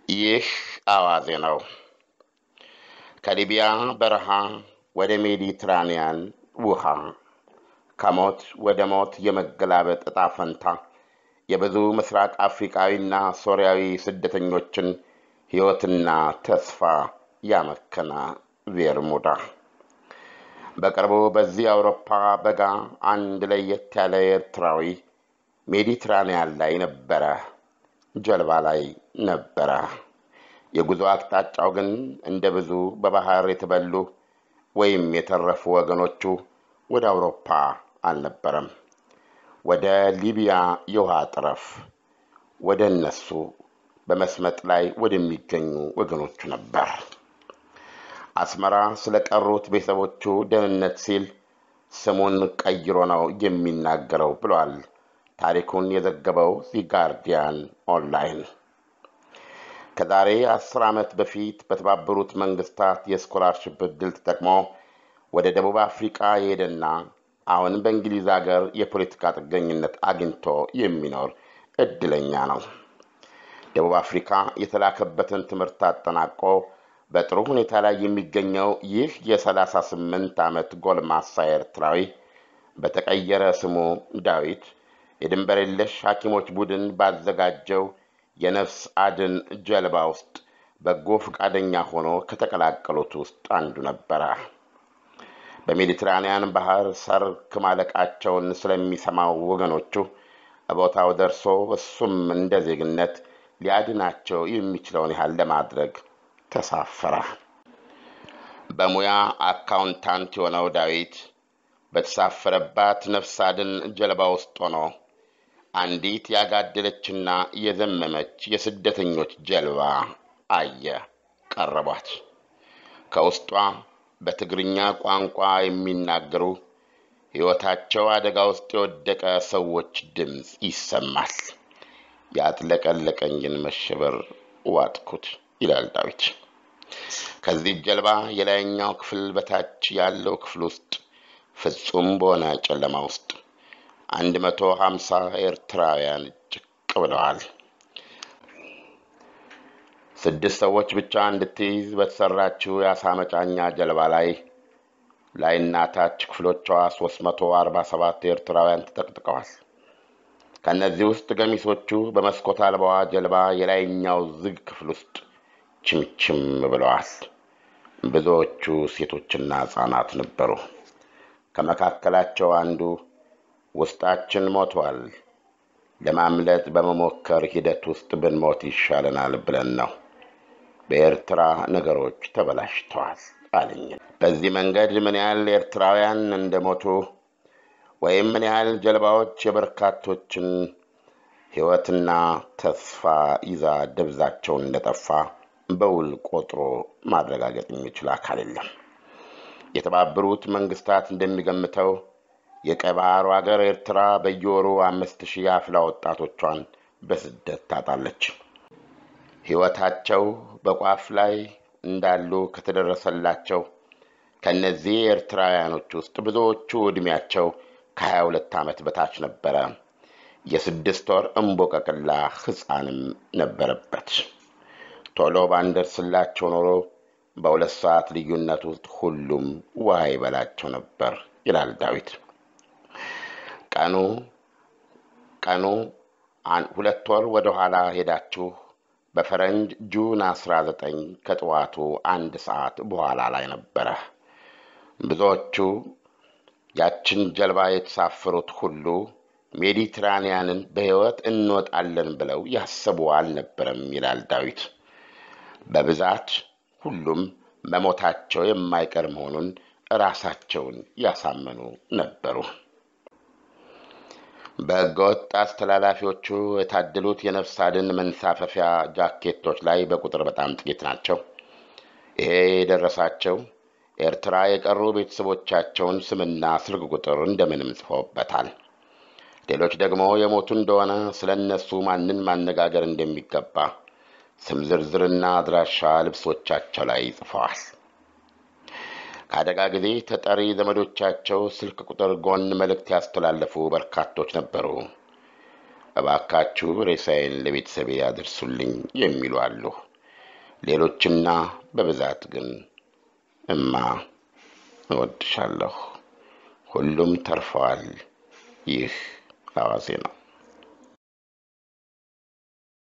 ይህ አዋዜ ነው። ከሊቢያ በረሃ ወደ ሜዲትራኒያን ውሃ ከሞት ወደ ሞት የመገላበጥ ዕጣ ፈንታ የብዙ ምስራቅ አፍሪካዊና ሶሪያዊ ስደተኞችን ሕይወትና ተስፋ ያመከነ ቬርሙዳ። በቅርቡ በዚህ አውሮፓ በጋ አንድ ለየት ያለ ኤርትራዊ ሜዲትራኒያን ላይ ነበረ፣ ጀልባ ላይ ነበረ። የጉዞ አቅጣጫው ግን እንደ ብዙ በባህር የተበሉ ወይም የተረፉ ወገኖቹ ወደ አውሮፓ አልነበረም፣ ወደ ሊቢያ የውሃ ጠረፍ፣ ወደ እነሱ በመስመጥ ላይ ወደሚገኙ ወገኖቹ ነበር። አስመራ ስለቀሩት ቤተሰቦቹ ደህንነት ሲል ስሙን ቀይሮ ነው የሚናገረው ብሏል ታሪኩን የዘገበው ዚ ጋርዲያን ኦንላይን። ከዛሬ 10 ዓመት በፊት በተባበሩት መንግስታት የስኮላርሺፕ ዕድል ተጠቅሞ ወደ ደቡብ አፍሪካ የሄደና አሁን በእንግሊዝ ሀገር የፖለቲካ ጥገኝነት አግኝቶ የሚኖር እድለኛ ነው። ደቡብ አፍሪካ የተላከበትን ትምህርት አጠናቆ በጥሩ ሁኔታ ላይ የሚገኘው ይህ የ38 ዓመት ጎልማሳ ኤርትራዊ በተቀየረ ስሙ ዳዊት የድንበር የለሽ ሐኪሞች ቡድን ባዘጋጀው የነፍስ አድን ጀልባ ውስጥ በጎ ፈቃደኛ ሆኖ ከተቀላቀሉት ውስጥ አንዱ ነበረ። በሜዲትራኒያን ባህር ሰርክ ማለቃቸውን ስለሚሰማው ወገኖቹ ቦታው ደርሶ እሱም እንደ ዜግነት ሊያድናቸው የሚችለውን ያህል ለማድረግ ተሳፈረ። በሙያ አካውንታንት የሆነው ዳዊት በተሳፈረባት ነፍስ አድን ጀልባ ውስጥ ሆኖ አንዲት ያጋደለችና የዘመመች የስደተኞች ጀልባ አየ። ቀረቧት። ከውስጧ በትግርኛ ቋንቋ የሚናገሩ ሕይወታቸው አደጋ ውስጥ የወደቀ ሰዎች ድምፅ ይሰማል። ያጥለቀለቀኝን መሸበር ዋጥኩት ይላል ዳዊት። ከዚህ ጀልባ የላይኛው ክፍል በታች ያለው ክፍል ውስጥ ፍጹም በሆነ ጨለማ ውስጥ 150 ኤርትራውያን ጭቅ ብለዋል። 6 ሰዎች ብቻ እንድትይዝ በተሰራችው የአሳ መጫኛ ጀልባ ላይና ታች ክፍሎቿ 347 ኤርትራውያን ተጠቅጥቀዋል። ከነዚህ ውስጥ ገሚሶቹ በመስኮት አልባዋ ጀልባ የላይኛው ዝግ ክፍል ውስጥ ችምችም ብለዋል። ብዙዎቹ ሴቶችና ሕፃናት ነበሩ። ከመካከላቸው አንዱ ውስጣችን ሞቷል፣ ለማምለጥ በመሞከር ሂደት ውስጥ ብንሞት ይሻለናል ብለን ነው። በኤርትራ ነገሮች ተበላሽተዋል አለኝ። በዚህ መንገድ ምን ያህል ኤርትራውያን እንደሞቱ ወይም ምን ያህል ጀልባዎች የበርካቶችን ሕይወትና ተስፋ ይዛ ደብዛቸውን እንደጠፋ በውል ቆጥሮ ማረጋገጥ የሚችል አካል የለም። የተባበሩት መንግስታት እንደሚገምተው የቀይ ባህሩ ሀገር ኤርትራ በየወሩ 5000 አፍላ ወጣቶቿን በስደት ታጣለች። ሕይወታቸው በቋፍ ላይ እንዳሉ ከተደረሰላቸው ከነዚህ ኤርትራውያኖች ውስጥ ብዙዎቹ ዕድሜያቸው ከ22 ዓመት በታች ነበረ። የ6 ወር እምቦቀቅላ ሕፃንም ነበረበት። ቶሎ ባንደርስላቸው ኖሮ በ2 ሰዓት ልዩነት ውስጥ ሁሉም ውሃ ይበላቸው ነበር ይላል ዳዊት። ቀኑ 2 ወር ወደ ኋላ ሄዳችሁ በፈረንጅ ጁን 19 ከጠዋቱ 1 ሰዓት በኋላ ላይ ነበረ። ብዙዎቹ ያችን ጀልባ የተሳፈሩት ሁሉ ሜዲትራኒያንን በሕይወት እንወጣለን ብለው ያሰቡ አልነበረም ይላል ዳዊት። በብዛት ሁሉም መሞታቸው የማይቀር መሆኑን ራሳቸውን ያሳመኑ ነበሩ። በሕገወጥ አስተላላፊዎቹ የታደሉት የነፍስ አድን መንሳፈፊያ ጃኬቶች ላይ በቁጥር በጣም ጥቂት ናቸው። ይሄ የደረሳቸው ኤርትራ የቀሩ ቤተሰቦቻቸውን ስምና ስልክ ቁጥር እንደምንም ጽፈውበታል። ሌሎች ደግሞ የሞቱ እንደሆነ ስለነሱ ማንን ማነጋገር እንደሚገባ ስም ዝርዝርና አድራሻ ልብሶቻቸው ላይ ጽፈዋል። ከአደጋ ጊዜ ተጠሪ ዘመዶቻቸው ስልክ ቁጥር ጎን መልእክት ያስተላለፉ በርካቶች ነበሩ። እባካችሁ ሬሳዬን ለቤተሰቤ ያድርሱልኝ የሚሉ አሉ። ሌሎችና በብዛት ግን እማ እወድሻለሁ። ሁሉም ተርፈዋል። ይህ አዋዜ ነው።